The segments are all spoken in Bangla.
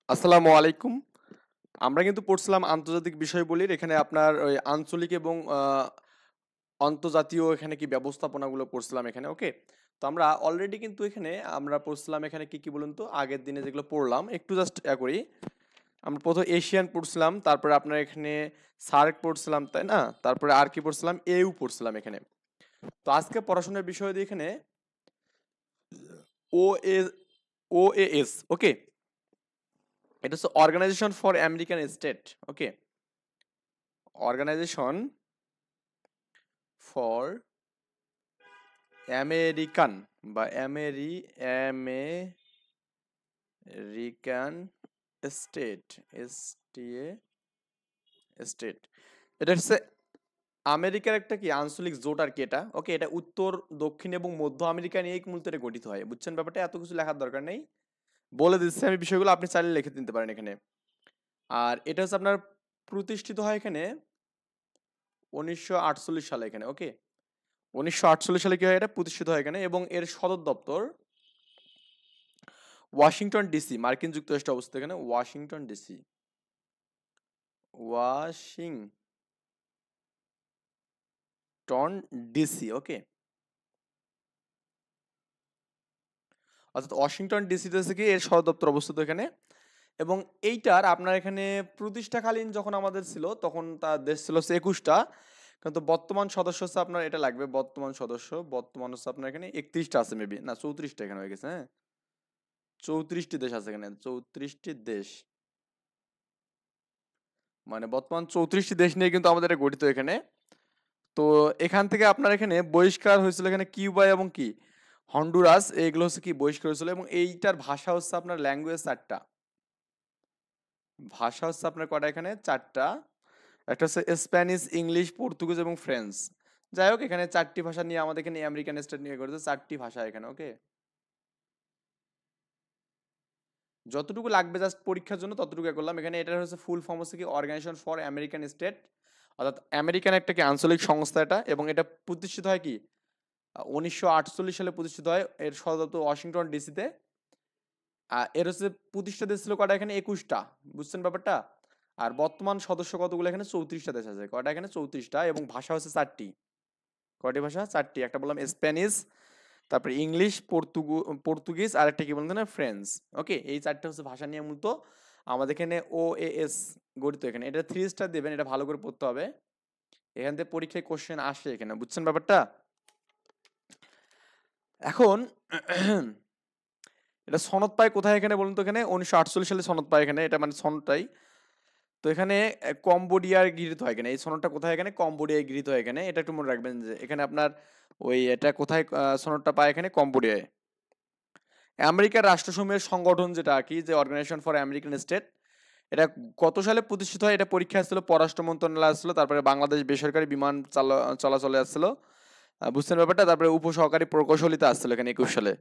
আসসালামু আলাইকুম। আমরা কিন্তু পড়ছিলাম আন্তর্জাতিক বিষয়বলির এখানে আপনার ওই আঞ্চলিক এবং আন্তর্জাতীয় এখানে কি ব্যবস্থাপনাগুলো পড়ছিলাম এখানে, ওকে? তো আমরা অলরেডি কিন্তু এখানে আমরা পড়ছিলাম এখানে কি বলুন তো? আগের দিনে যেগুলো পড়লাম একটু জাস্ট করি। আমরা ১ম এশিয়ান পড়ছিলাম, তারপরে আপনার এখানে সার্ক পড়ছিলাম, তাই না? তারপরে আর কি পড়ছিলাম? এউ পড়ছিলাম এখানে। তো আজকে পড়াশোনার বিষয় দিয়ে এখানে ওএ ওএএস, ওকে? এটা হচ্ছে organisation for American state, okay? Organisation for American বা আমেরিকান স্টেট, এসটিএ স্টেট। এটা হচ্ছে আমেরিকার একটা কি আঞ্চলিক জোট আর কি এটা, ওকে? এটা উত্তর, দক্ষিণ এবং মধ্য আমেরিকা নিয়ে মূলত এটা গঠিত হয়, বুঝছেন ব্যাপারটা? এত কিছু লেখার দরকার নেই, বলে দিচ্ছি আমি বিষয়গুলো, আপনি চাইলে লিখে নিতে পারেন এখানে। আর এটা হচ্ছে আপনার প্রতিষ্ঠিত হয় এখানে 1948 সালে এখানে, ওকে? 1948 সালে কি হয়, এটা প্রতিষ্ঠিত হয় এখানে এবং এর সদর দপ্তর ওয়াশিংটন ডিসি, মার্কিন যুক্তরাষ্ট্রে অবস্থিত এখানে ওয়াশিংটন ডিসি, ওয়াশিংটন ডিসি, ওকে? অর্থাৎ ওয়াশিংটন ডিসিতে হচ্ছে কি এর সদর দপ্তর অবস্থিত এখানে। এবং এইটার আপনার এখানে প্রতিষ্ঠাকালীন যখন আমাদের ছিল তখন তার দেশ ছিল হচ্ছে 21টা, কিন্তু বর্তমান সদস্য হচ্ছে আপনার এটা লাগবে, বর্তমান সদস্য বর্তমান হচ্ছে আপনার এখানে 31টা আছে মেবি, না 34টা এখানে হয়ে গেছে, হ্যাঁ 34টি দেশ আছে এখানে, 34টি দেশ, মানে বর্তমান 34টি দেশ নিয়ে কিন্তু আমাদের এটা গঠিত এখানে। তো এখান থেকে আপনার এখানে বহিষ্কার হয়েছিল এখানে কিউবা এবং কি হন্ডুরাস, এগুলো হচ্ছে কি বহিষ্কার হয়েছিল। এবং এইটার ভাষা হচ্ছে আপনার ল্যাঙ্গুয়েজ 4টা, ভাষা হচ্ছে আপনার কটা এখানে 4টা। একটা হচ্ছে স্প্যানিশ, ইংলিশ, পর্তুগিজ এবং ফ্রেঞ্চ। যাই হোক এখানে 4টি ভাষা নিয়ে আমাদের এখানে আমেরিকান স্টেট নিয়ে করেছে, 4টি ভাষা এখানে, ওকে? যতটুকু লাগবে জাস্ট পরীক্ষার জন্য ততটুকু করলাম এখানে। এটার হচ্ছে ফুল ফর্ম হচ্ছে কি অর্গানাইজেশন ফর আমেরিকান স্টেট, অর্থাৎ আমেরিকান একটা কি আঞ্চলিক সংস্থা এটা। এবং এটা প্রতিষ্ঠিত হয় কি 1948 সালে প্রতিষ্ঠিত হয়, এর সদর দপ্তর ওয়াশিংটন ডিসিতে। এর হচ্ছে প্রতিষ্ঠা ছিল কটা এখানে 21টা, বুঝছেন ব্যাপারটা? আর বর্তমান সদস্য কতগুলো এখানে 34টা দেশ আছে, কটা এখানে 34টা। এবং ভাষা হচ্ছে 4টি, কয়টি ভাষা 4টি, একটা বললাম স্প্যানিশ, তারপরে ইংলিশ, পর্তুগিজ আর একটা কি বলতেন না ফ্রেঞ্চ, ওকে? এই 4টা হচ্ছে ভাষা নিয়ে মূলত আমাদের এখানে ওএএস গঠিত এখানে। এটা 3 স্টার দেবেন, এটা ভালো করে পড়তে হবে, এখান থেকে পরীক্ষায় কোশ্চেন আসে এখানে, বুঝছেন ব্যাপারটা? এখন এটা সনদ পায় কোথায় এখানে বলুন তো? এখানে 1948 সালে সনদ পায় এখানে, এটা মানে সনদটাই। তো এখানে কম্বোডিয়ার গৃহীত হয় এখানে, এই সনদটা কোথায়? এখানে কম্বোডিয়ায় গৃহীত হয় এখানে, এটা একটু মনে রাখবেন যে এখানে আপনার ওই এটা কোথায় সনদটা পায় এখানে কম্বোডিয়ায়। আমেরিকার রাষ্ট্রসমূহের সংগঠন যেটা আর কি, যে অর্গানাইজেশন ফর আমেরিকান স্টেট, এটা কত সালে প্রতিষ্ঠিত হয়? এটা পরীক্ষা আসছিল, পররাষ্ট্র মন্ত্রণালয় আসছিল, তারপরে বাংলাদেশ বেসরকারি বিমান চলাচলে আসছিল, বুঝছেন ব্যাপারটা? তারপরে উপসহকারী প্রকৌশলীতে আসছিল এখানে 21 সালে।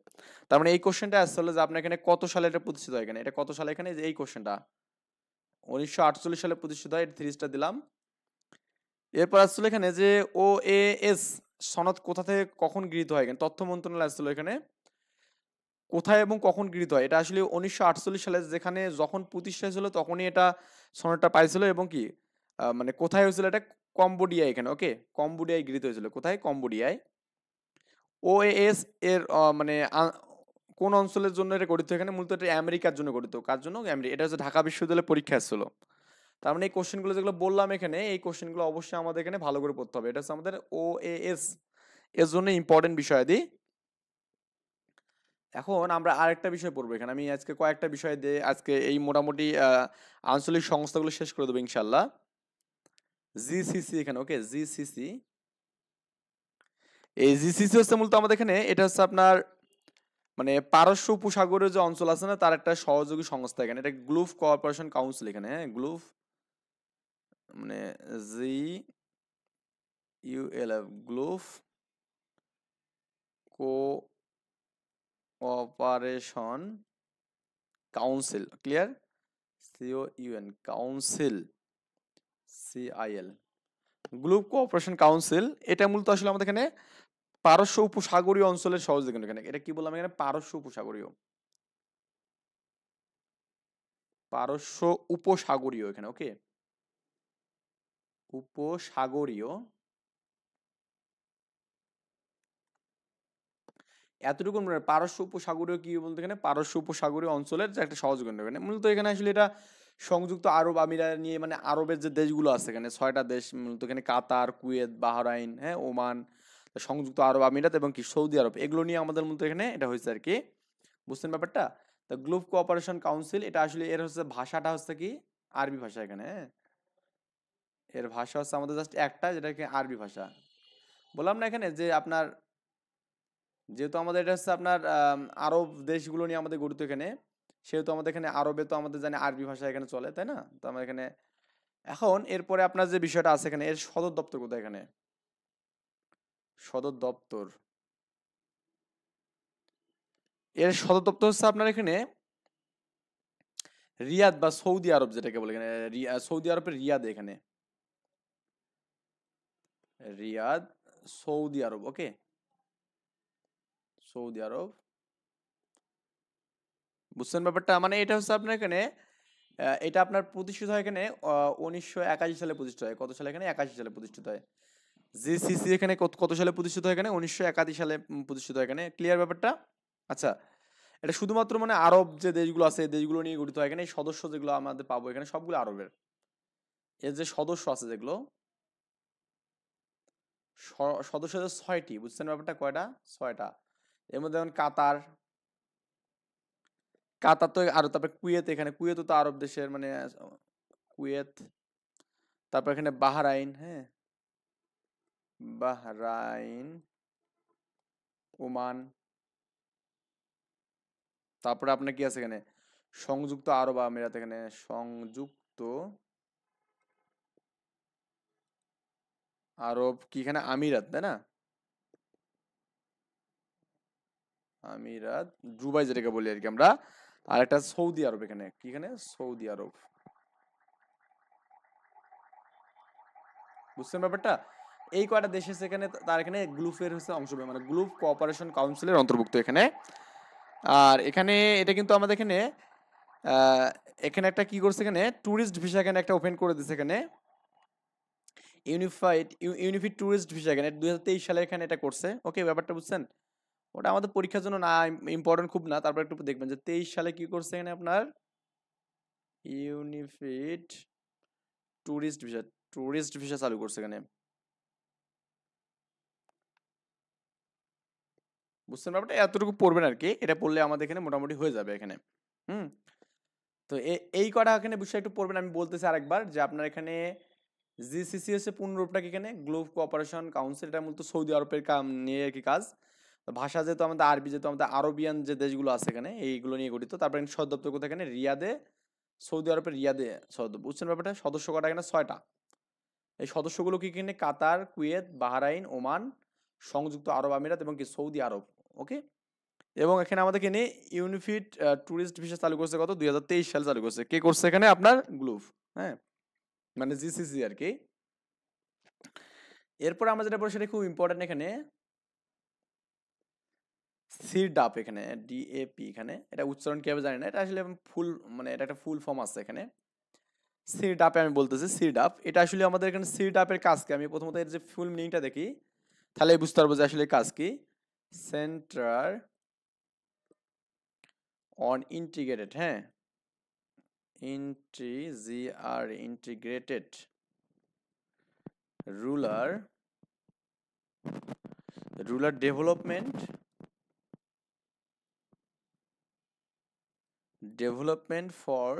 তার মানে এই কোশ্চেনটা আসছিল যে আপনার এখানে কত সালে এটা প্রতিষ্ঠিত হয় এখানে, এটা কত সালে এখানে, যে এই কোশ্চেনটা 1948 সালে প্রতিষ্ঠিত হয়, এটা 3 স্টার দিলাম। এরপর আসছিল এখানে যে ওএএস সনদ কোথা থেকে কখন গৃহীত হয়, এখানে তথ্য মন্ত্রণালয় আসছিল এখানে, কোথায় এবং কখন গৃহীত হয়? এটা আসলে 1948 সালে যেখানে যখন প্রতিষ্ঠা হয়েছিল তখনই এটা সনদটা পাইছিল। এবং কি মানে কোথায় হয়েছিল এটা? কম্বোডিয়া এখানে, ওকে? কম্বোডিয়ায় গৃহীত হয়েছিল, কোথায়? কম্বোডিয়ায়। ওএএস এর মানে কোন অঞ্চলের জন্য এটা গঠিত? এখানে মূলত এটা আমেরিকার জন্য গঠিত। কার জন্য? এটা হচ্ছে ঢাকা বিশ্ববিদ্যালয়ের পরীক্ষা ছিল। তার মানে এই কোশ্চেনগুলো যেগুলো বললাম এখানে, এই কোশ্চেনগুলো অবশ্যই আমাদের এখানে ভালো করে পড়তে হবে। এটা হচ্ছে আমাদের ওএএস এর জন্য ইম্পর্টেন্ট বিষয়াদি। এখন আমরা আরেকটা বিষয় পড়বো এখানে, আমি আজকে কয়েকটা বিষয় দিয়ে আজকে এই মোটামুটি আঞ্চলিক সংস্থাগুলো শেষ করে দেবো ইনশাল্লাহ। জিসিসি এখানে, ওকে? জিসিসি, এই জিসিসি হচ্ছে মূলত আমাদের এখানে, এটা হচ্ছে আপনার মানে পারস্য উপসাগরীয় যে অঞ্চল আছে না, তার একটা সহযোগী সংস্থা এখানে। এটা গ্লোফ কোঅপারেশন কাউন্সিল এখানে, হ্যাঁ গ্লোফ, মানে G ULF, Gulf Cooperation Council, clear? CO UN council, CIL, Gulf Cooperation Council. এটা মূলত আসলে আমাদের এখানে পারস্য উপসাগরীয় অঞ্চলের সহযোগী এখানে। এটা কি বললাম এখানে? পারস্য উপসাগরীয়, পারস্য উপসাগরীয় এখানে, ওকে, উপসাগরীয়, এতটুকু পারস্য উপসাগরীয় কি বলতে এখানে পারস্য উপসাগরীয় অঞ্চলের যে একটা সহজ গণ্য এখানে মূলত এখানে আসলে এটা সংযুক্ত আরব আমিরাত নিয়ে মানে আরবের যে দেশগুলো আছে এখানে 6টা দেশ মূলত এখানে কাতার, কুয়েত, বাহরাইন, হ্যাঁ, ওমান, সংযুক্ত আরব আমিরাত এবং কি সৌদি আরব, এগুলো নিয়ে আমাদের মূলত এখানে এটা হয়েছে আর কি। বুঝছেন ব্যাপারটা? তো গ্লোব কোঅপারেশন কাউন্সিল এটা আসলে এর হচ্ছে ভাষাটা হচ্ছে কি আরবি ভাষা এখানে, হ্যাঁ, এর ভাষা হচ্ছে আমাদের জাস্ট একটা, যেটা কি আরবি ভাষা। বললাম না এখানে যে আপনার যেহেতু আমাদের এটা হচ্ছে আপনার আরব দেশগুলো নিয়ে আমাদের গঠিত এখানে, সেহেতু আমাদের এখানে আরবে তো আমাদের জানি আরবি ভাষা এখানে চলে, তাই না? তো আমরা এখানে এখন এরপরে আপনার যে বিষয়টা আছে এখানে, এর সদর দপ্তর কোথায় এখানে? সদর দপ্তর, এর সদর দপ্তর হচ্ছে আপনার এখানে রিয়াদ বা সৌদি আরব যেটাকে বলে এখানে, সৌদি আরবের রিয়াদ এখানে, রিয়াদ, সৌদি আরব, ওকে, সৌদি আরব। বুঝছেন ব্যাপারটা? মানে এটা হচ্ছে আপনার এখানে এটা আপনার প্রতিষ্ঠিত হয় এখানে 1981 সালে প্রতিষ্ঠিত হয়। কত সালে? এখানে 81 সালে প্রতিষ্ঠিত হয়। জিসিসি এখানে কত সালে প্রতিষ্ঠিত হয়? এখানে 1981 সালে প্রতিষ্ঠিত হয় এখানে। ক্লিয়ার ব্যাপারটা? আচ্ছা, এটা শুধুমাত্র মানে আরব যে দেশগুলো আছে এই দেশগুলো নিয়ে গঠিত হয় এখানে। এই সদস্য যেগুলো আমাদের পাবো এখানে সবগুলো আরবের। এর যে সদস্য আছে যেগুলো সদস্য আছে 6টি। বুঝছেন ব্যাপারটা? কয়টা? 6টা। এর মধ্যে যেমন কাতার, কাতার তো আরো, তারপরে কুয়েত, এখানে কুয়েতও তো আরব দেশের মানে কুয়েত, তারপর এখানে বাহরাইন, হ্যাঁ, বাহরাইন, ওমান, তারপরে আপনার কি আছে এখানে সংযুক্ত আরব আমিরাত, এখানে সংযুক্ত আরব কি এখানে আমিরাত, তাই না? আমিরাত, দুবাই যেটাকে বলি আর কি আমরা। আর একটা সৌদি আরব, এখানে কি এখানে সৌদি আরব। বুঝছেন ব্যাপারটা? এই কয়টা দেশ আছে এখানে, তার এখানে গ্লুফের হচ্ছে অংশ, মানে গ্লুফ কোঅপারেশন কাউন্সিলের অন্তর্ভুক্ত এখানে। আর এখানে এটা কিন্তু আমাদের এখানে এখানে একটা কি করছে এখানে ট্যুরিস্ট ভিসা এখানে একটা ওপেন করে দিচ্ছে এখানে, ইউনিফাইড ট্যুরিস্ট ভিসা এখানে 2023 সালে এখানে এটা করছে, ওকে, ব্যাপারটা বুঝছেন? ওটা আমাদের পরীক্ষার জন্য না, ইম্পর্টেন্ট খুব না, তারপর একটু দেখবেন যে 23 সালে কি করছে এখানে আপনার unified tourist visa, tourist visa চালু করছে এখানে। বুঝছেন ব্যাপারটা? এতটুকু পড়বেন আর কি, এটা পড়লে আমাদের এখানে মোটামুটি হয়ে যাবে এখানে। হুম। তো এই কটা এখানে বিষয় একটু পড়বেন, আমি বলতেছি আরেকবার যে আপনার এখানে জিসিসি হচ্ছে পূর্ণরূপটা কি এখানে গ্লোব কোঅপারেশন কাউন্সিল, এটা মূলত সৌদি আরবের কাম নিয়ে আর কি কাজ। তো ভাষা যেহেতু আমাদের আরবি, যেহেতু আমাদের আরবিয়ান যে দেশগুলো আছে এখানে এইগুলো নিয়ে গঠিত। তারপরে এখানে সদর দপ্তর কোথায়? এখানে রিয়াদে, সৌদি আরবের রিয়াদে সদর দপ্তর। বুঝছেন ব্যাপারটা? সদস্য কটা এখানে? 6টা। এই সদস্যগুলো কি এখানে কাতার, কুয়েত, বাহরাইন, ওমান, সংযুক্ত আরব আমিরাত এবং কি সৌদি আরব, ওকে। এবং এখানে আমাদের এখানে ইউনিফিড ট্যুরিস্ট ভিসা চালু করছে কত? 2023 সালে চালু করছে। কে করছে এখানে? আপনার গ্লোব, হ্যাঁ, মানে জিসিসি আর কি। এরপর আমরা যেটা পড়ি সেটা খুব ইম্পর্টেন্ট এখানে, সিরডাপ, এখানে ডিএপি, এখানে এটা উচ্চারণ কিভাবে জানি না, এটা আসলে ফুল মানে এটা একটা ফুল ফর্ম আছে এখানে। সিরডাপে আমি বলতেছি সিরডাপ, এটা আসলে আমাদের এখানে সিরডাপের কাজ কি, আমি প্রথমত এর যে ফুল মিনিংটা দেখি, তাহলে বুঝতে পারবো যে আসলে কাজ কি। সেন্টার অন ইন্টিগ্রেটেড, হ্যাঁ, integrated ruler development for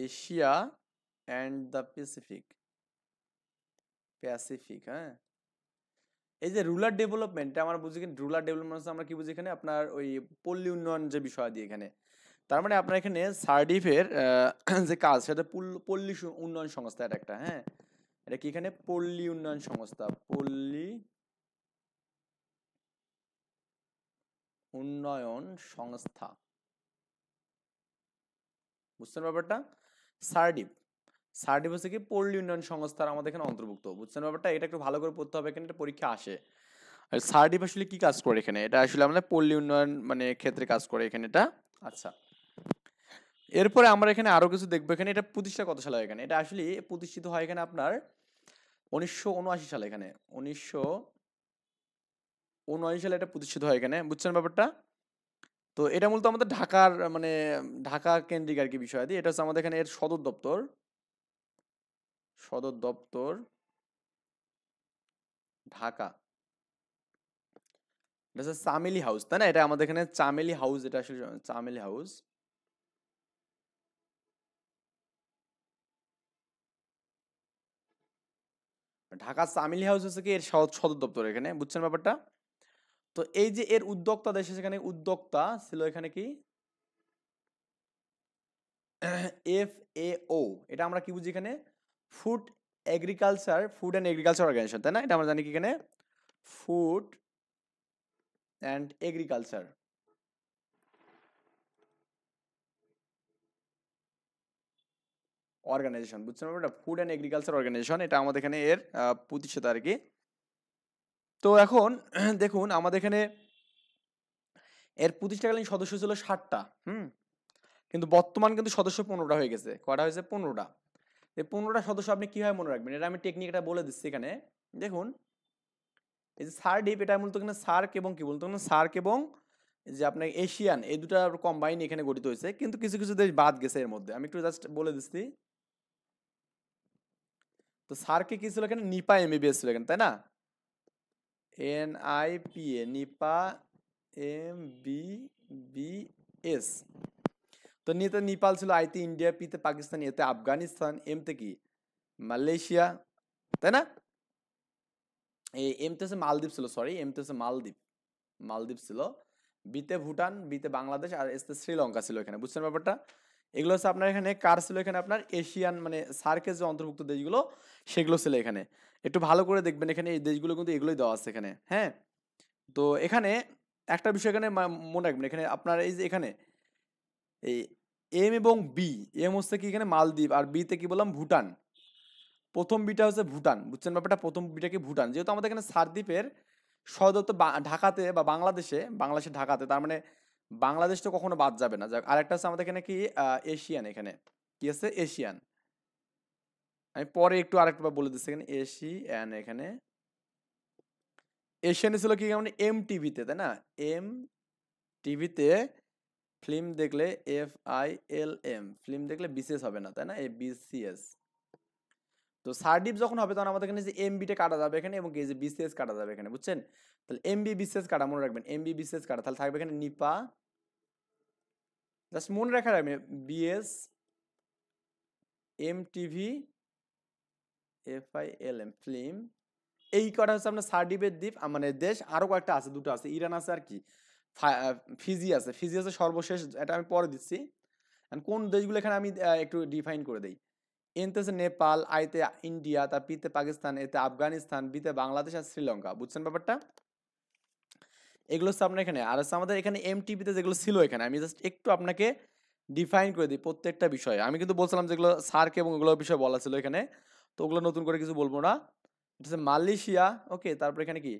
Asia and the Pacific, হ্যাঁ। এই যে রুরাল ডেভেলপমেন্ট আমরা বুঝি, কিন্তু রুরাল ডেভেলপমেন্ট আমরা কি বুঝি এখানে আপনার ওই পল্লী উন্নয়ন যে বিষয় দিয়ে এখানে, তার মানে আপনার এখানে সার্ডিফের যে কাজ সেটা পল্লী উন্নয়ন সংস্থা, এটা একটা, হ্যাঁ, এটা কি এখানে পল্লী উন্নয়ন সংস্থা, পল্লী উন্নয়ন সংস্থা। বুঝছেন ব্যাপারটা? সার্ডিপ, সার্ডিপ হচ্ছে কি পল্লী উন্নয়ন সংস্থার আমাদের এখানে অন্তর্ভুক্ত। বুঝছেন ব্যাপারটা? এটা একটু ভালো করে পড়তে হবে, এখানে একটা পরীক্ষা আসে। আর সার্ডিপ আসলে কি কাজ করে এখানে? এটা আসলে আমাদের পল্লী উন্নয়ন মানে ক্ষেত্রে কাজ করে এখানে এটা। আচ্ছা, এরপরে আমরা এখানে আরো কিছু দেখবো। এখানে এটা প্রতিষ্ঠা কত সালে হয় এখানে, এটা আসলে প্রতিষ্ঠিত হয় এখানে আপনার 1979 সালে। এখানে 1979 সালে এটা প্রতিষ্ঠিত হয় এখানে, বুঝছেন ব্যাপারটা? তো এটা মূলত আমাদের ঢাকার মানে ঢাকা কেন্দ্রিক আর কি বিষয় দিয়ে। এটা হচ্ছে আমাদের এখানে এর সদর দপ্তর ঢাকা। এটা হচ্ছে চামেলি হাউস, তাই না? এটা আমাদের এখানে চামেলি হাউস, এটা আসলে চামেলি হাউস। ঢাকা চামেলি হাউস হচ্ছে কি এর সদর দপ্তর এখানে, বুঝছেন ব্যাপারটা? তো এই যে এর উদ্যোক্তা দেশ, সেখানে উদ্যোক্তা ছিল এখানে কি FAO। এটা আমরা কি বুঝি এখানে? ফুড অ্যান্ড এগ্রিকালচার অর্গানাইজেশন, তাই না? এটা আমরা জানি কি এখানে ফুড অ্যান্ড এগ্রিকালচার অর্গানাইজেশন, বুঝছেন ব্যাপারটা? ফুড অ্যান্ড এগ্রিকালচার অর্গানাইজেশন, এটা আমাদের এখানে এর প্রতিষ্ঠাতা আর কি। তো এখন দেখুন আমাদের এখানে এর প্রতিষ্ঠাকালীন সদস্য ছিল 60টা। কিন্তু বর্তমান কিন্তু সদস্য 15টা হয়ে গেছে। কয়টা হয়েছে? 15টা। এই 15টা সদস্য আপনি কিভাবে মনে রাখবেন, এটা আমি টেকনিক এটা বলে দিচ্ছি এখানে। দেখুন এই যে সার্কডিপ, এটা মূলত এখানে সার্ক এবং কি বলতো, সার্ক এবং যে আপনার এশিয়ান, এই দুটা কম্বাইন এখানে গঠিত হয়েছে। কিন্তু কিছু কিছু দেশ বাদ গেছে এর মধ্যে, আমি একটু জাস্ট বলে দিচ্ছি। তো সার্কে কি ছিল এখানে? নিপা এমবিবিএস ছিল এখানে, তাই না? NIPA, Nipa MBBS। তো নিতে নেপাল ছিল, আইতে ইন্ডিয়া, পিতে পাকিস্তান, এতে আফগানিস্তান, এমতে কি মালয়েশিয়া, তাই না? এই এমতে হচ্ছে মালদ্বীপ ছিল, সরি এমতে হচ্ছে মালদ্বীপ ছিল। বিতে ভুটান, বিতে বাংলাদেশ, আর এসতে শ্রীলঙ্কা ছিল এখানে, বুঝছেন ব্যাপারটা? এগুলো হচ্ছে আপনার এখানে কার ছিল এখানে আপনার এশিয়ান মানে সার্কের যে অন্তর্ভুক্ত দেশগুলো সেগুলো ছিল এখানে। একটু ভালো করে দেখবেন এখানে এই দেশগুলো কিন্তু এগুলোই দেওয়া আছে এখানে, হ্যাঁ। তো এখানে একটা বিষয় এখানে মনে রাখবেন, এখানে আপনার এই যে এখানে এই এম এবং বি, এম হচ্ছে কি এখানে মালদ্বীপ, আর বিতে কি বললাম ভুটান। প্রথম বিটা হচ্ছে ভুটান, বুঝছেন ব্যাপারটা? প্রথম বিটা কি ভুটান। যেহেতু আমাদের এখানে সারদ্বীপের সদর দপ্তর ঢাকাতে বা বাংলাদেশের ঢাকাতে, তার মানে বাংলাদেশ তো কখনো বাদ যাবে না। যাক, আরেকটা হচ্ছে আমাদের এখানে কি এশিয়ান, এখানে কি আছে? এশিয়ান। আমি পরে একটু আরেকটা বলে দিচ্ছি এখানে এশিয়ান। এখানে এশিয়ানে ছিল কি মানে MTVতে, তাই না? MTVতে ফিল্ম দেখলে FILM, ফিল্ম দেখলে বিসিএস হবে না, তাই না? BCS। তো সার্ডিপ যখন হবে তখন আমাদের এখানে যে এমবিটা কাটা যাবে এখানে, এবং এই যে বিসিএস কাটা যাবে এখানে, বুঝছেন? তাহলে MB BCS কাটা, মনে রাখবেন MB BCS কাটা, তাহলে থাকবে এখানে নিপা, জাস্ট মনে রাখা রাখবেন BS MTV FILM ফিল্ম। এই কটা হচ্ছে আপনার সার্ডিপের দ্বীপ মানে দেশ। আরো কয়েকটা আছে, দুটো আছে, ইরান আছে আর কি ফিজি আছে সর্বশেষ, এটা আমি পরে দিচ্ছি। কোন দেশগুলো এখানে আমি একটু ডিফাইন করে দেই। এনতে হচ্ছে নেপাল, আইতে ইন্ডিয়া, তার পিতে পাকিস্তান, এতে আফগানিস্তান, বিতে বাংলাদেশ আর শ্রীলঙ্কা, বুঝছেন ব্যাপারটা? এগুলো হচ্ছে আপনার এখানে। আর হচ্ছে আমাদের এখানে MTVতে যেগুলো ছিল এখানে, আমি জাস্ট একটু আপনাকে ডিফাইন করে দিই প্রত্যেকটা বিষয়ে। আমি কিন্তু বলছিলাম যেগুলো সার্ক এবং এগুলোর বিষয়ে বলা ছিল এখানে, তো ওগুলো নতুন করে কিছু বলবো না। এটা হচ্ছে মালয়েশিয়া, ওকে। তারপর এখানে কি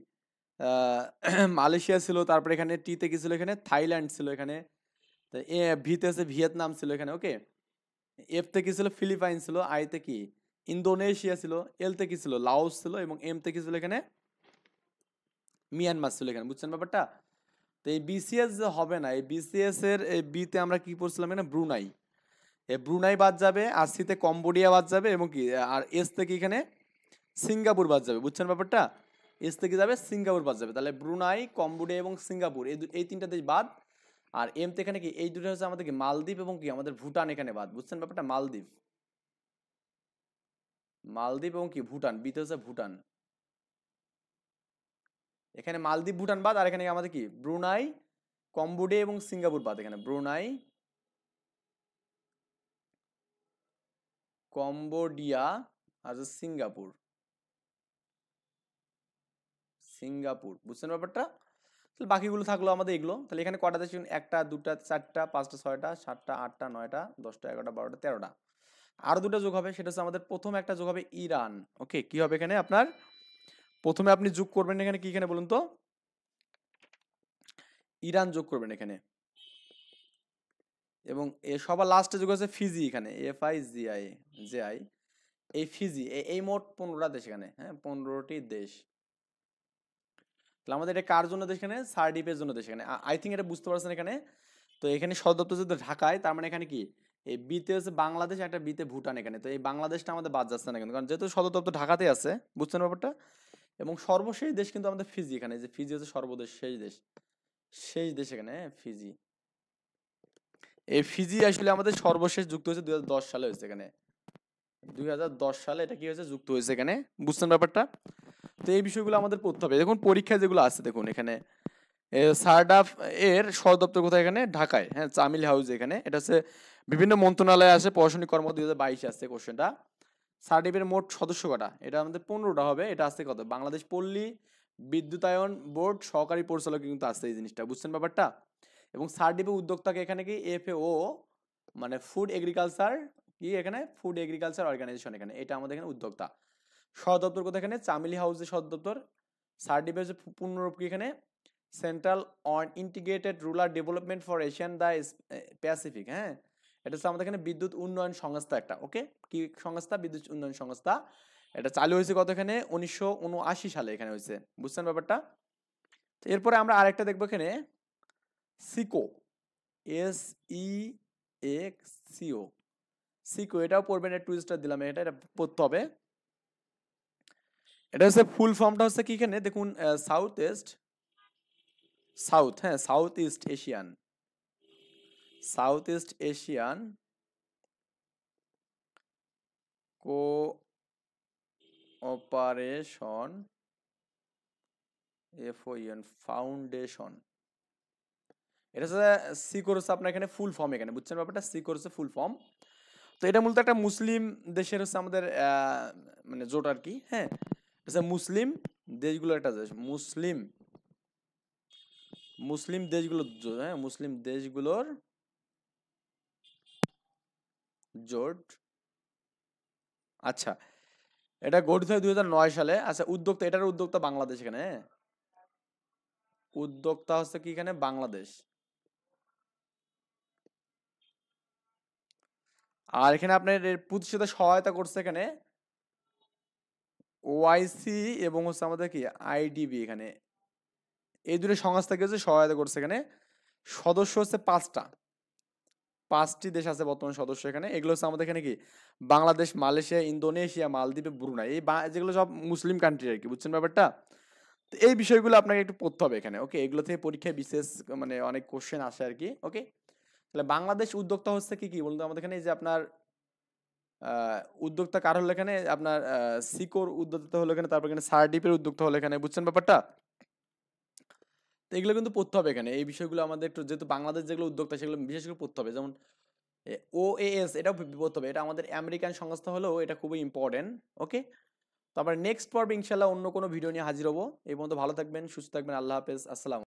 মালয়েশিয়া ছিল। তারপর এখানে টিতে কি ছিল? এখানে থাইল্যান্ড ছিল এখানে। ভিতে হচ্ছে ভিয়েতনাম ছিল এখানে, ওকে। এফতে কি ছিল? ফিলিপাইন ছিল। আইতে কি ইন্দোনেশিয়া ছিল। এলতে কি ছিল? লাওস ছিল। এবং এমতে কি ছিল? এখানে মিয়ানমার ছিল এখানে, বুঝছেন ব্যাপারটা? তো এই বিসিএস যে হবে না, এই বিসিএস এর এই বিতে আমরা কি পড়ছিলাম এখানে? ব্রুনাই। এই ব্রুনাই বাদ যাবে, আর সিতে কম্বোডিয়া বাদ যাবে, এবং কি আর এস থেকে এখানে সিঙ্গাপুর বাদ যাবে, বুঝছেন ব্যাপারটা? এস থেকে যাবে সিঙ্গাপুর বাদ যাবে। তাহলে ব্রুনাই, কম্বোডিয়া এবং সিঙ্গাপুর, এই তিনটা দেশ বাদ। আর এম তো এখানে কি এই দুটো হচ্ছে আমাদের কি মালদ্বীপ, এবং কি আমাদের ভুটান এখানে বাদ, বুঝছেন ব্যাপারটা? মালদ্বীপ এবং কি ভুটান, বিতে হচ্ছে ভুটান। এখানে মালদ্বীপ ভুটান বাদ, আর এখানে আমাদের কি ব্রুনাই, কম্বোডিয়া এবং সিঙ্গাপুর বাদ। এখানে ব্রুনাই, কম্বোডিয়া আর সিঙ্গাপুর। বুঝছেন ব্যাপারটা? তাহলে বাকিগুলো থাকলো আমাদের এগুলো। তাহলে এখানে কটা দেশ? একটা, দুটা, চারটা, পাঁচটা, ছয়টা, সাতটা, আটটা, নয়টা, 10টা, 11টা, 12টা, 13টা। আরো দুটো যোগ হবে, সেটা হচ্ছে আমাদের প্রথম একটা যোগ হবে ইরান। ওকে, কি হবে এখানে আপনার? প্রথমে আপনি যোগ করবেন এখানে কি, এখানে বলুন তো? ইরান যোগ করবেন এখানে। এবং সবার লাস্টে যোগ আছে ফিজি এখানে, FIGI এই ফিজি, এই মোট 15টা দেশ এখানে, হ্যাঁ 15টি দেশ। তাহলে আমাদের এটা কার জন্য দেশ এখানে, সার্ডিপের জন্য দেশ এখানে। আই থিঙ্ক এটা বুঝতে পারছেন এখানে। তো এখানে সদর দপ্তর যদি ঢাকায়, তার মানে এখানে কি এই বিতে হচ্ছে বাংলাদেশ, একটা বিতে ভুটান এখানে। তো এই বাংলাদেশটা আমাদের বাদ যাচ্ছে না কিন্তু, কারণ যেহেতু সদর দপ্তর ঢাকাতে আছে, বুঝছেন ব্যাপারটা। এবং সর্বশেষ দেশ কিন্তু আমাদের ফিজি এখানে, যে ফিজি হচ্ছে সর্বদেশ শেষ দেশ, শেষ দেশ এখানে, হ্যাঁ, ফিজি। এই ফিজি আসলে আমাদের সর্বশেষ যুক্ত হয়েছে 2010 সালে হয়েছে এখানে, 2010 সালে এটা কি হয়েছে, যুক্ত হয়েছে এখানে, বুঝছেন ব্যাপারটা। তো এই বিষয়গুলো আমাদের পড়তে হবে। দেখুন পরীক্ষায় যেগুলো আছে, দেখুন এখানে সারডাফ এর সদর দপ্তর কোথায়, এখানে ঢাকায়, হ্যাঁ চামিল হাউস এখানে। এটা হচ্ছে বিভিন্ন মন্ত্রণালয়ে আছে, প্রশাসনিক কর্ম 2022 আছে কোশ্চেনটা। সারডিপের মোট সদস্য কটা, এটা আমাদের 15টা হবে। এটা আছে কত, বাংলাদেশ পল্লী বিদ্যুতায়ন বোর্ড সহকারী পরিচালক কিন্তু আছে এই জিনিসটা, বুঝছেন ব্যাপারটা। এবং সারডিপের উদ্যোক্তাকে এখানে কি FAO, মানে ফুড এগ্রিকালচার, কি এখানে ফুড এগ্রিকালচার অর্গানাইজেশন এখানে, এটা আমাদের এখানে উদ্যোক্তা। সদর দপ্তর কোথায়, এখানে চামিলি হাউসে সদর দপ্তর। সারডিপের যে পূর্ণরূপ কি এখানে, central on integrated rural development for Asian the Pacific, হ্যাঁ। এটা হচ্ছে আমাদের এখানে বিদ্যুৎ উন্নয়ন সংস্থা একটা, ওকে। কি সংস্থা, বিদ্যুৎ উন্নয়ন সংস্থা। এটা চালু হয়েছে কত, এখানে 1979 সালে এখানে হয়েছে, বুঝছেন ব্যাপারটা। তো এরপরে আমরা আরেকটা দেখবো এখানে, সিকো, SEXCO, সিকো, এটাও পড়বেন, একটা টুইস্টার দিলাম, এটা পড়তে হবে। এটা হচ্ছে ফুল ফর্মটা হচ্ছে কি, এখানে দেখুন সাউথ ইস্ট, সাউথ, হ্যাঁ south east Asian, south east Asian cooperation, FOUN foundation. এটা হচ্ছে সিকোর, হচ্ছে আপনার এখানে ফুল ফর্ম এখানে, বুঝছেন ব্যাপারটা, সিকোর হচ্ছে ফুল ফর্ম। তো এটা মূলত একটা মুসলিম দেশের হচ্ছে আমাদের মানে জোট আর কি, হ্যাঁ। হচ্ছে মুসলিম দেশগুলোর একটা দেশ, মুসলিম, মুসলিম দেশগুলোর জোট, হ্যাঁ মুসলিম দেশগুলোর জোট। আচ্ছা, এটা গঠিত হয় 2009 সালে। আচ্ছা উদ্যোক্তা, এটার উদ্যোক্তা বাংলাদেশ এখানে, হ্যাঁ? উদ্যোক্তা হচ্ছে কি এখানে, বাংলাদেশ। আর এখানে আপনার এর প্রতিষ্ঠাতা সহায়তা করছে এখানে OIC এবং হচ্ছে আমাদের কি IDB এখানে, এই দুটো সংস্থাকে হচ্ছে সহায়তা করছে এখানে। সদস্য হচ্ছে 5টি দেশ আছে বর্তমান সদস্য এখানে। এগুলো হচ্ছে আমাদের এখানে কি বাংলাদেশ, মালয়েশিয়া, ইন্দোনেশিয়া, মালদ্বীপ, ব্রুনাই, এই যেগুলো সব মুসলিম কান্ট্রি আর কি, বুঝছেন ব্যাপারটা। তো এই বিষয়গুলো আপনাকে একটু পড়তে হবে এখানে, ওকে। এগুলো থেকে পরীক্ষায় বিশেষ মানে অনেক কোশ্চেন আসে আর কি, ওকে। তাহলে বাংলাদেশ উদ্যোক্তা হচ্ছে কি কি বলুন তো আমাদের এখানে, এই যে আপনার উদ্যোক্তা কার হলো এখানে, আপনার সিকোর উদ্যোক্তা হলো এখানে, তারপর এখানে সারডিপের উদ্যোক্তা হলো এখানে, বুঝছেন ব্যাপারটা। তো এগুলো কিন্তু পড়তে হবে এখানে, এই বিষয়গুলো আমাদের একটু, যেহেতু বাংলাদেশ যেগুলো উদ্যোক্তা সেগুলো বিশেষ করে পড়তে হবে। যেমন OAS, এটাও পড়তে হবে, এটা আমাদের আমেরিকান সংস্থা হলেও এটা খুবই ইম্পর্টেন্ট, ওকে। তো আবার নেক্সট পর্বে ইনশাল্লাহ অন্য কোনো ভিডিও নিয়ে হাজির হবো। এই পর্যন্ত ভালো থাকবেন, সুস্থ থাকবেন, আল্লাহ হাফেজ, আসসালাম।